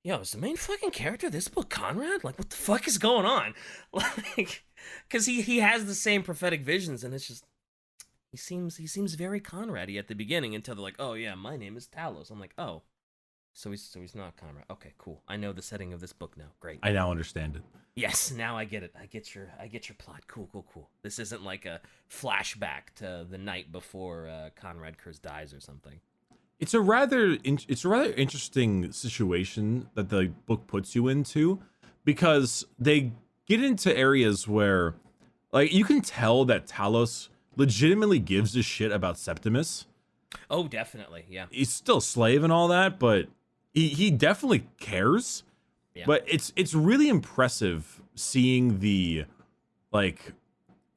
yo, is the main fucking character of this book Conrad? Like, what the fuck is going on? Like, because he has the same prophetic visions, and it's just, he seems very Conrad-y at the beginning until they're like, oh yeah, my name is Talos. I'm like, oh, so he's not Conrad. Okay, cool. I know the setting of this book now. Great. I now understand it. Yes, now I get it. I get your plot. Cool. This isn't like a flashback to the night before Conrad Kurz dies or something. It's a rather interesting situation that the book puts you into, because they get into areas where, like, you can tell that Talos legitimately gives a shit about Septimus. Oh, definitely, yeah. He's still a slave and all that, but he definitely cares. Yeah. But it's really impressive seeing the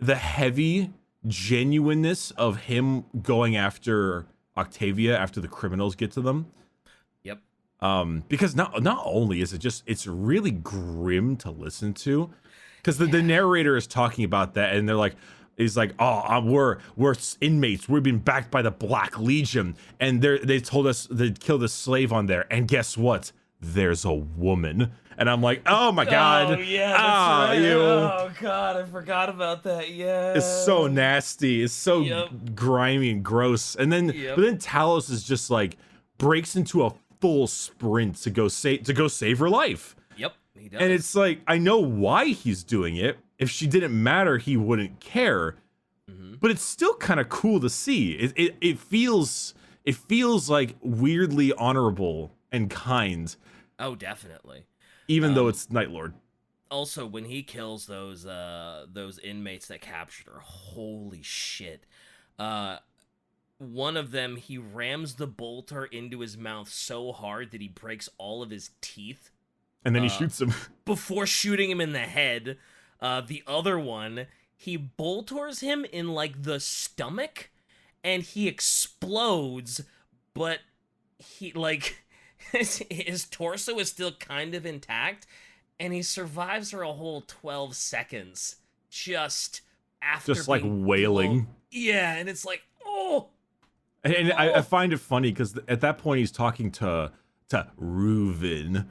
heavy genuineness of him going after Octavia after the criminals get to them. Yep. Because not only is it's really grim to listen to, because the narrator is talking about that, and they're like, he's like, oh, we're inmates, we've been backed by the Black Legion, and they told us they killed a slave on there, and guess what? There's a woman. And I'm like, oh my god. Oh yeah, that's right. Oh god, I forgot about that. Yeah. It's so nasty. It's so grimy and gross. And then but then Talos is just like breaks into a full sprint to go save her life. Yep, he does. And it's like, I know why he's doing it. If she didn't matter, he wouldn't care. Mm-hmm. But it's still kind of cool to see. It feels like weirdly honorable and kind. Oh, definitely. Even though it's Night Lord. Also, when he kills those inmates that captured her, holy shit. One of them, he rams the bolter into his mouth so hard that he breaks all of his teeth. And then he shoots him. Before shooting him in the head. The other one, he bolters him in, like, the stomach, and he explodes, but he, like... his torso is still kind of intact, and he survives for a whole 12 seconds just after like wailing. Yeah, and it's like, oh. And I find it funny because at that point he's talking to Reuven,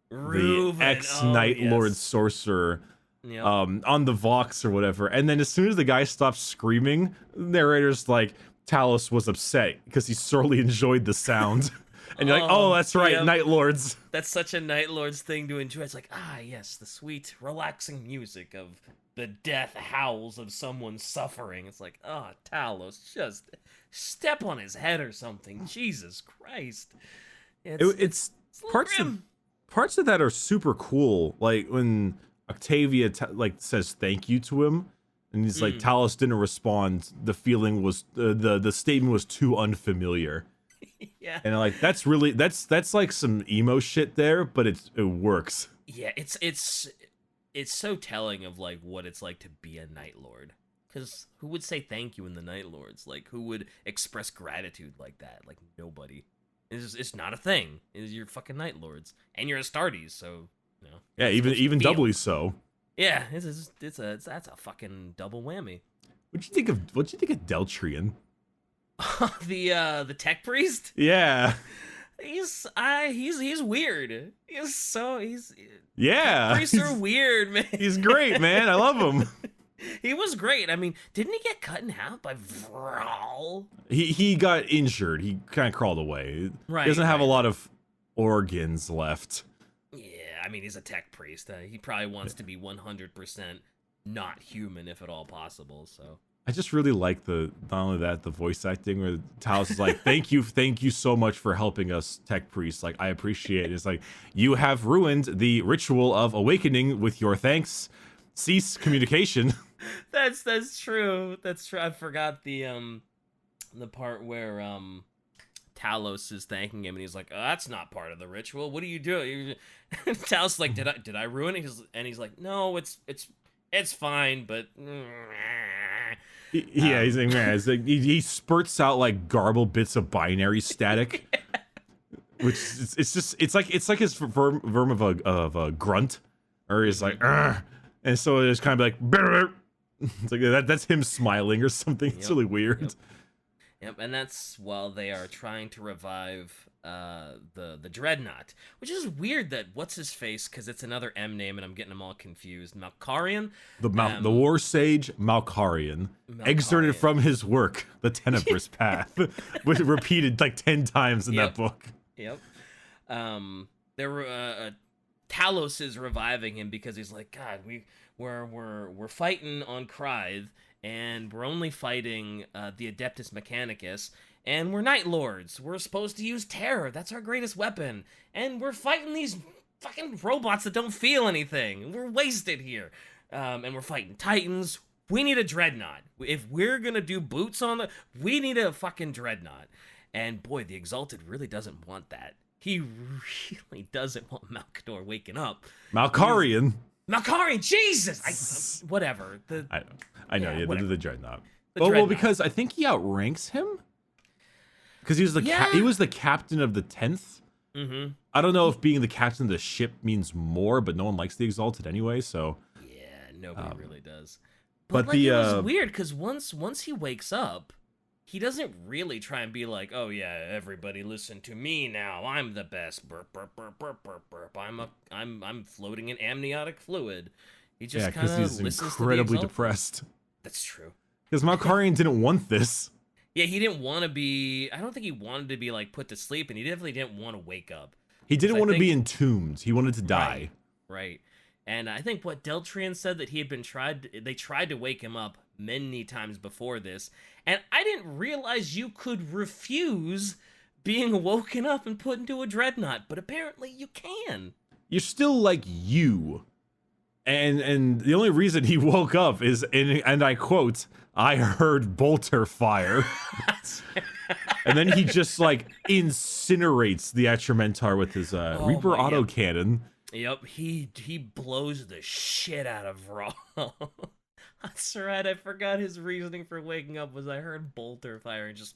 the ex-Night Lord sorcerer, on the Vox or whatever. And then as soon as the guy stops screaming, the narrator's like, Talos was upset because he sorely enjoyed the sound. And you're like, oh, that's right, Night Lords. That's such a Night Lords thing to enjoy. It's like, yes, the sweet, relaxing music of the death howls of someone suffering. It's like, Talos, just step on his head or something. Jesus Christ. It's parts of that are super cool. Like when Octavia says thank you to him, and he's like, Talos didn't respond. The feeling was the statement was too unfamiliar. Yeah. And like that's like some emo shit there, but it works. Yeah, it's it's so telling of like what it's like to be a Night Lord. Because who would say thank you in the Night Lords? Like, who would express gratitude like that? Like, nobody. It's not a thing. You're fucking Night Lords, and you're Astartes, so you know. Yeah, even doubly so. Yeah, that's a fucking double whammy. What'd you think of Deltrian? The tech priest? Yeah. He's weird. He's yeah. Priests are weird, man. He's great, man. I love him. He was great. I mean, didn't he get cut in half by Vral? He got injured. He kind of crawled away. Right. He doesn't have a lot of organs left. Yeah, I mean, he's a tech priest. He probably wants to be 100% not human, if at all possible. So I just really like not only that, the voice acting where Talos is like, thank you so much for helping us, tech priest. Like, I appreciate it. It's like, you have ruined the ritual of awakening with your thanks. Cease communication. That's true. That's true. I forgot the part where Talos is thanking him and he's like, oh, that's not part of the ritual. What are you doing? Talos is like, did I ruin it? And he's like, no, it's fine, but yeah, he's like, man, it's like he spurts out like garbled bits of binary static. Which it's like his verm of a grunt, or he's like, Argh! And so it's kind of like, brr. It's like that's him smiling or something. It's really weird. Yep, and that's while they are trying to revive the dreadnought, which is weird that what's his face, because it's another M name and I'm getting them all confused. Malkarian, the war sage Malkarian, excerpted from his work, the Tenebrous Path, which repeated like 10 times in that book. Yep. Talos is reviving him because he's like, God, we're fighting on Krythe, and we're only fighting the Adeptus Mechanicus, and we're Night Lords. We're supposed to use Terra. That's our greatest weapon, and we're fighting these fucking robots that don't feel anything. We're wasted here, and we're fighting Titans. We need a dreadnought. If we're gonna do boots on we need a fucking dreadnought. And boy, the Exalted really doesn't want that. He really doesn't want Malkador waking up. Malkarian, Jesus! Whatever. I know, yeah, the Dreadnought. Dreadnought. Because I think he outranks him. Because he was the captain of the 10th. Mm-hmm. I don't know if being the captain of the ship means more, but no one likes the Exalted anyway, so. Yeah, nobody really does. But like, it was weird, because once he wakes up, he doesn't really try and be like, oh yeah, everybody listen to me now. I'm the best. Burp, burp, burp, burp, burp, burp. I'm floating in amniotic fluid. He just kind of listens incredibly to the depressed. That's true. Because Malkarian didn't want this. Yeah, he didn't want to be. I don't think he wanted to be like put to sleep, and he definitely didn't want to wake up. He didn't want to be entombed. He wanted to die. Right. And I think what Deltrian said that he had been they tried to wake him up many times before this, and I didn't realize you could refuse being woken up and put into a dreadnought, but apparently you can. You're still like you. And the only reason he woke up is, and I quote, I heard bolter fire. And then he just like incinerates the Atramentar with his Reaper autocannon. Yep, he blows the shit out of Raw. That's right, I forgot his reasoning for waking up was I heard bolter fire and just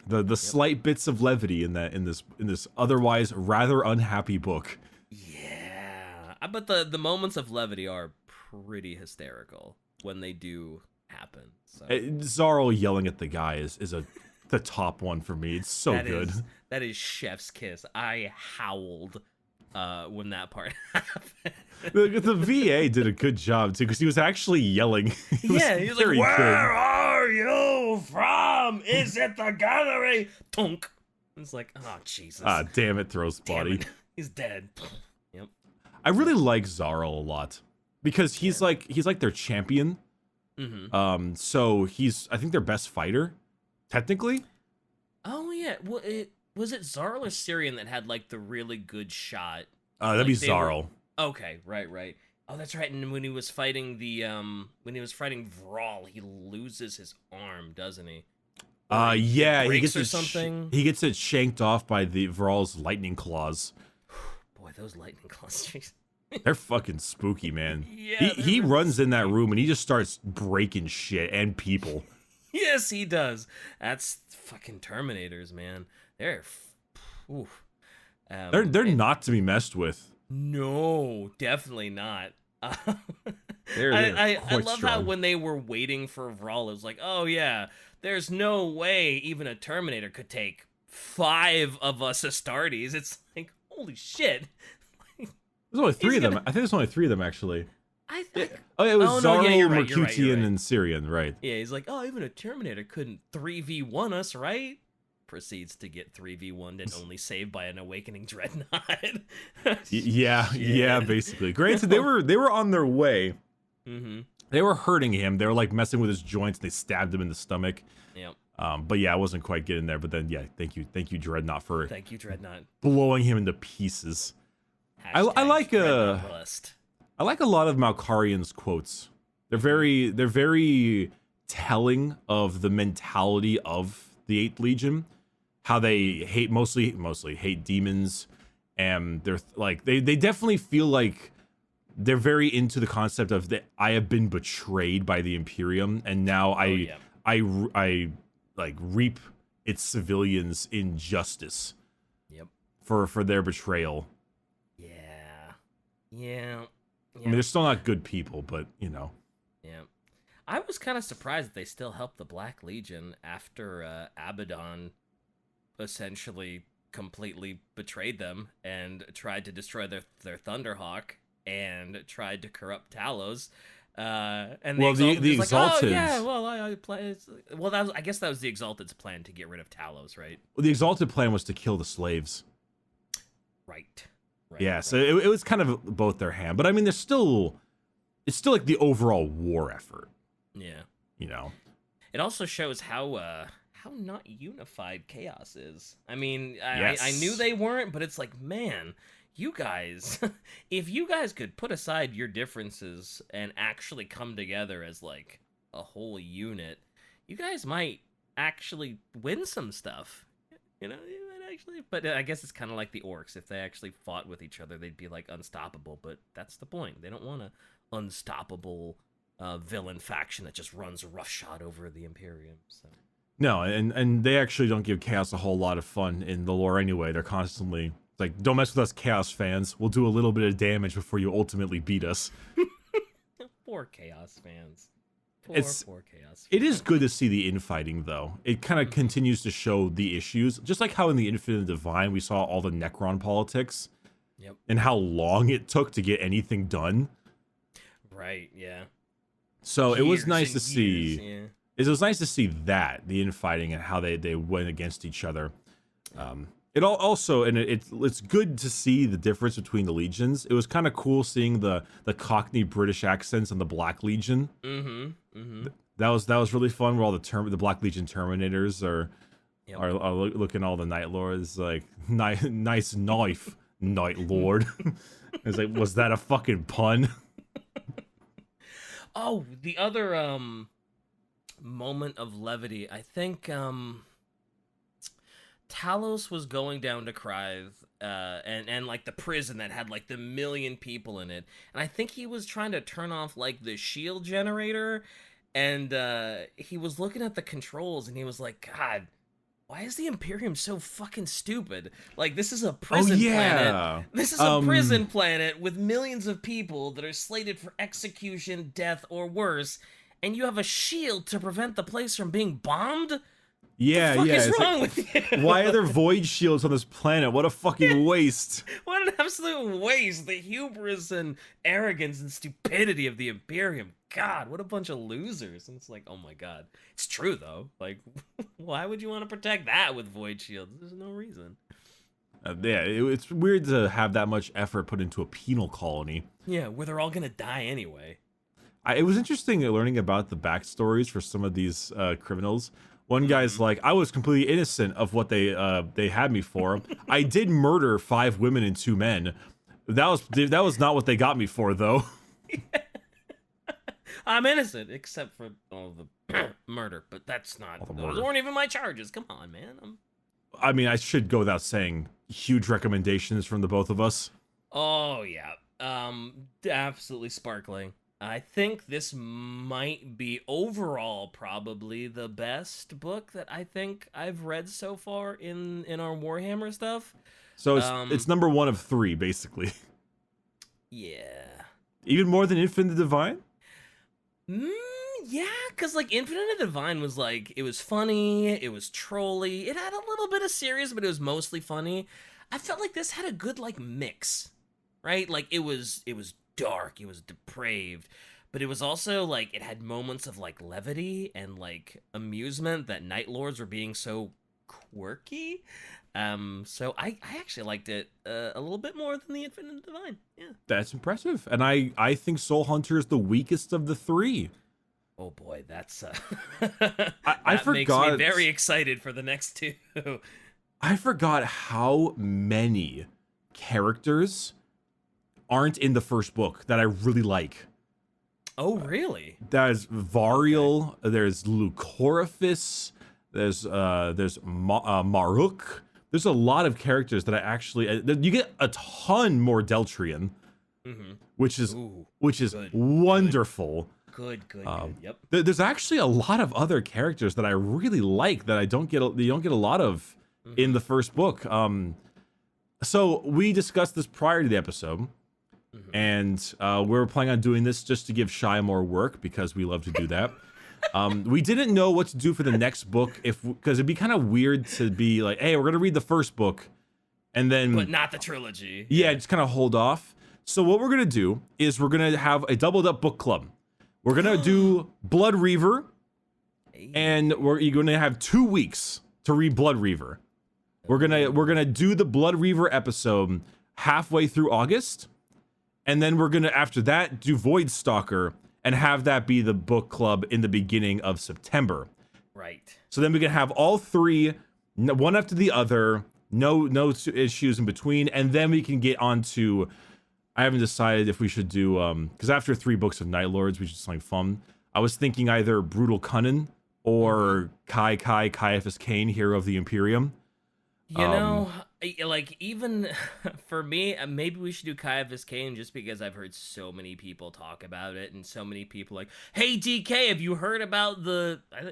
the slight bits of levity in this otherwise rather unhappy book. Yeah, but the moments of levity are pretty hysterical when they do happen. So. Zarl yelling at the guy is the top one for me. It's so good. That is chef's kiss. I howled when that part happened. The VA did a good job too, because he was actually yelling. He was like, "Where are you from? Is it the gathering?" Tonk. It's like, oh Jesus. Ah, damn it, Throw's body. He's dead. Yep. I really like Zarl a lot because he's like their champion. Mm-hmm. So I think their best fighter, technically. Oh yeah. Well, was it Zarl or Syrian that had like the really good shot? That'd be Zarl. Okay, right. Oh, that's right. And when he was fighting Vral, he loses his arm, doesn't he? Yeah, he gets or something. He gets it shanked off by the Vral's lightning claws. Boy, those lightning claws. They're fucking spooky, man. Yeah, He really runs in that spooky. room and he just starts breaking shit and people. Yes, he does. That's fucking Terminators, man. They're, oof. They're not to be messed with. No, definitely not. They're I quite love strong. how when they were waiting for Vral, it was like, oh yeah, there's no way even a Terminator could take 5 of us Astartes. It's like, holy shit. There's only 3 of them. gonna- I think there's only 3 of them actually. I think. Oh, it was Oh, no, Zaro, yeah, you're right, Mercutian, and Syrian, right? Yeah, he's like, oh, even a Terminator couldn't 3v1 us, right? Proceeds to get 3v1'd and only saved by an awakening dreadnought. Yeah, basically. Granted, they were on their way. Mm-hmm. They were hurting him. They were like messing with his joints. They stabbed him in the stomach. Yep. But yeah, I wasn't quite getting there. But then, yeah, thank you, Dreadnought, for Thank you, Dreadnought. blowing him into pieces. I like Dreadnought blessed. I like a lot of Malkarian's quotes. They're very telling of the mentality of the Eighth Legion, how they hate mostly hate demons, and they're like they definitely feel like they're very into the concept of that I have been betrayed by the Imperium, and now I like reap its civilians injustice. Yep. For their betrayal. Yeah. I mean, they're still not good people, but you know. Yeah. I was kind of surprised that they still helped the Black Legion after Abaddon essentially completely betrayed them and tried to destroy their Thunderhawk and tried to corrupt Talos. And the Exalted, like, oh yeah, I guess that was the Exalted's plan to get rid of Talos, right? Well, the Exalted plan was to kill the slaves. Right. Yeah, so it was kind of both their hand, but I mean, it's still like the overall war effort. Yeah. You know. It also shows how not unified Chaos is. I mean, Yes. I knew they weren't, but it's like, man, you guys, if you guys could put aside your differences and actually come together as like a whole unit, you guys might actually win some stuff. You know, you might actually. But I guess it's kind of like the orcs. If they actually fought with each other, they'd be like unstoppable. But that's the point. They don't want an unstoppable villain faction that just runs roughshod over the Imperium. So. No, and they actually don't give Chaos a whole lot of fun in the lore anyway. They're constantly like, don't mess with us, Chaos fans. We'll do a little bit of damage before you ultimately beat us. Poor Chaos fans. Poor Chaos fans. It is good to see the infighting, though. It kind of continues to show the issues. Just like how in the Infinite Divine, we saw all the Necron politics. Yep. And how long it took to get anything done. Right, yeah. So Years it was nice to years, see. yeah. It was nice to see that, the infighting and how they went against each other. It also, and it's good to see the difference between the legions. It was kind of cool seeing the Cockney British accents on the Black Legion. That was really fun. Where all the Black Legion Terminators are looking all the Night Lords like nice knife, Night Lord. It's like, was that a fucking pun? Oh, the other moment of levity. I think Talos was going down to Krythe, and like the prison that had like the 1 million people in it, and I think he was trying to turn off like the shield generator, and he was looking at the controls, and he was like, God, why is the Imperium so fucking stupid? Like, this is a prison planet. This is a prison planet with millions of people that are slated for execution, death, or worse, and you have a shield to prevent the place from being bombed? Yeah, what the fuck is it's wrong like, with you? Why are there void shields on this planet? What a fucking waste. What an absolute waste. The hubris and arrogance and stupidity of the Imperium. God, what a bunch of losers. And it's like, oh my God. It's true, though. Like, why would you want to protect that with void shields? There's no reason. Yeah, it's weird to have that much effort put into a penal colony. Yeah, where they're all going to die anyway. It was interesting learning about the backstories for some of these criminals. One guy's like, I was completely innocent of what they had me for. I did murder 5 women and 2 men. That was not what they got me for, though. I'm innocent, except for all the murder, but that's not. Those weren't even my charges. Come on, man. I mean, I should go without saying, huge recommendations from the both of us. Oh yeah, Absolutely sparkling. I think this might be overall probably the best book that I think I've read so far in our Warhammer stuff. So it's number 1 of 3, basically. Yeah. Even more than Infinite Divine? Mm, yeah, because like Infinite Divine was like, it was funny, it was trolly, it had a little bit of serious, but it was mostly funny. I felt like this had a good like mix, right? Like it was dark, it was depraved, but it was also like it had moments of like levity and like amusement that Night Lords were being so quirky. So I actually liked it a little bit more than the Infinite Divine. Yeah. That's impressive. And I think Soul Hunter is the weakest of the 3. Oh boy, that's I that makes forgot. me very excited for the next 2. I forgot how many characters aren't in the first book that I really like. Oh really? There's Varial, there's Lucoriphus, there's Maruk. There's a lot of characters that I actually you get a ton more Deltrian, which is good, wonderful. Good. Yep. There's actually a lot of other characters that I really like that you don't get a lot of in the first book. So we discussed this prior to the episode, and we were planning on doing this just to give Shy more work because we love to do that. We didn't know what to do for the next book because it'd be kind of weird to be like, hey, we're gonna read the first book, and then But not the trilogy. yeah, just kind of hold off. So what we're gonna do is we're gonna have a doubled up book club. We're gonna do Blood Reaver, and you're gonna have 2 weeks to read Blood Reaver. We're gonna do the Blood Reaver episode halfway through August, and then we're gonna after that do Void Stalker and have that be the book club in the beginning of September. Right. So then we can have all 3, one after the other, no issues in between, and then we can get on to. I haven't decided if we should do because after 3 books of Night Lords, we should do something fun. I was thinking either Brutal Cunnin or Caiaphas Cain, Hero of the Imperium. You know, like even for me, maybe we should do Caiaphas Cain just because I've heard so many people talk about it and so many people like, hey DK, have you heard about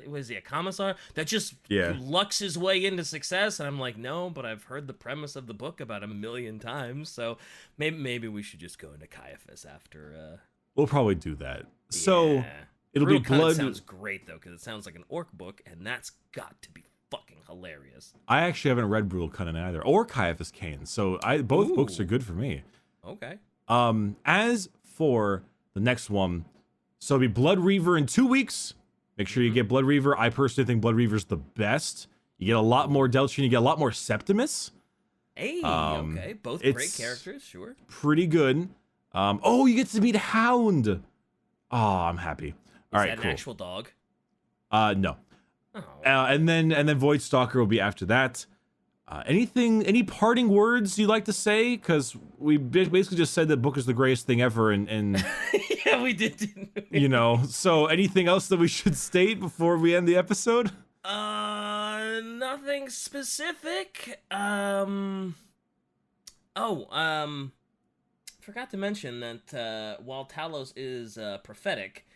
was he a commissar that just lucks his way into success? And I'm like, no, but I've heard the premise of the book about 1,000,000 times, so maybe we should just go into Caiaphas after. We'll probably do that. So it'll Brutal be Blood. Sounds great though because it sounds like an orc book, and that's got to be fucking hilarious. I actually haven't read Brutal Cunnin either, or Caiaphas Cain, so both books are good for me. Okay. As for the next one, so it'll be Blood Reaver in 2 weeks. Make sure you get Blood Reaver. I personally think Blood Reaver's the best. You get a lot more Deltrian, you get a lot more Septimus. Hey, okay, both great characters, sure. Pretty good. You get to meet Hound. Oh, I'm happy. All right, cool. Is that an actual dog? No. Oh. And then Void Stalker will be after that. Any parting words you'd like to say? Because we basically just said that book is the greatest thing ever, and yeah, we did. Didn't we? You know. So anything else that we should state before we end the episode? Nothing specific. Forgot to mention that while Talos is prophetic,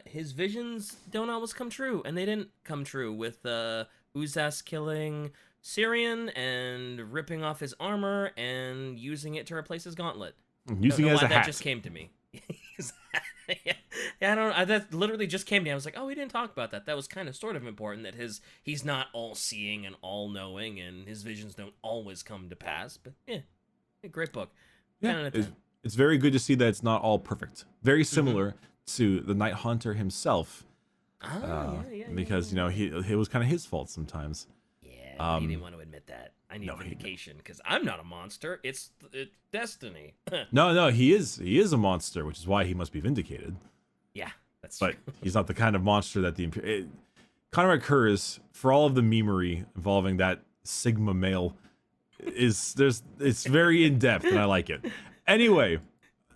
his visions don't always come true, and they didn't come true with Uzas killing Syrian and ripping off his armor and using it to replace his gauntlet. Using it as a hat. That just came to me. That literally just came to me. I was like, oh, we didn't talk about that. That was kind of sort of important that he's not all-seeing and all-knowing, and his visions don't always come to pass. But yeah, a great book. Yeah, it's very good to see that it's not all perfect. Very similar to the Night Hunter himself. Because you know it was kind of his fault sometimes. Yeah, he didn't want to admit that. I need vindication because I'm not a monster. It's destiny. No, he is a monster, which is why he must be vindicated. Yeah, that's but true. He's not the kind of monster that kind of occurs for all of the memery involving that Sigma male. It's very in depth and I like it. Anyway,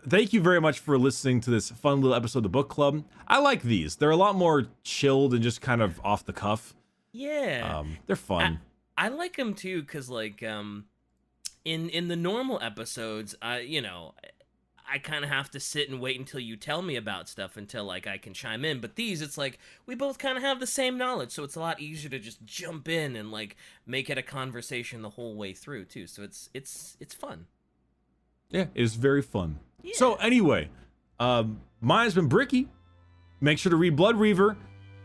thank you very much for listening to this fun little episode of the book club. I like these. They're a lot more chilled and just kind of off the cuff. Yeah, they're fun. I like them too because like in the normal episodes, I kind of have to sit and wait until you tell me about stuff until like I can chime in. But these, it's like we both kind of have the same knowledge, so it's a lot easier to just jump in and like make it a conversation the whole way through too. So it's fun. Yeah, it is very fun. Yeah. So anyway, mine's been Bricky. Make sure to read Blood Reaver.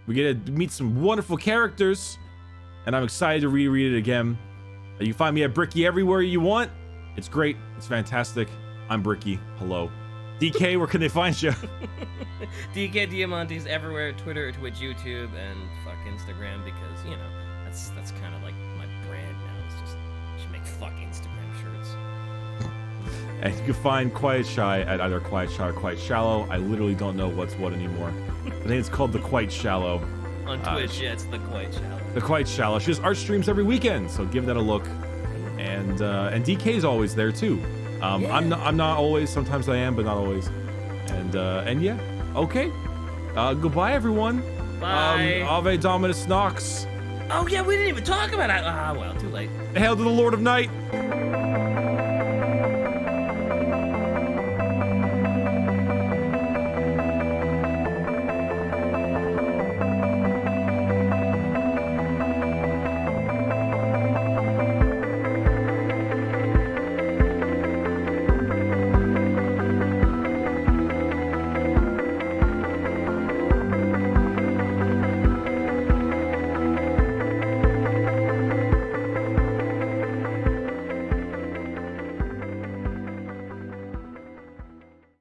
We get to meet some wonderful characters, and I'm excited to reread it again. You can find me at Bricky everywhere you want. It's great. It's fantastic. I'm Bricky. Hello. DK, where can they find you? DK Diamantes everywhere, Twitter, Twitch, YouTube, and fuck Instagram, because, you know, that's kind of like my brand now. It's just, I should make fuck Instagram shirts. And you can find Quiet Shy at either Quiet Shy or Quiet Shallow. I literally don't know what's what anymore. I think it's called The Quite Shallow. On Twitch, yeah, it's The Quite Shallow. The Quite Shallow. She does art streams every weekend, so give that a look. And DK's always there too. Yeah. I'm not always. Sometimes I am, but not always. And yeah. Okay. Goodbye, everyone. Bye. Ave Dominus Nox. Oh yeah, we didn't even talk about it. Ah, well, too late. Hail to the Lord of Night.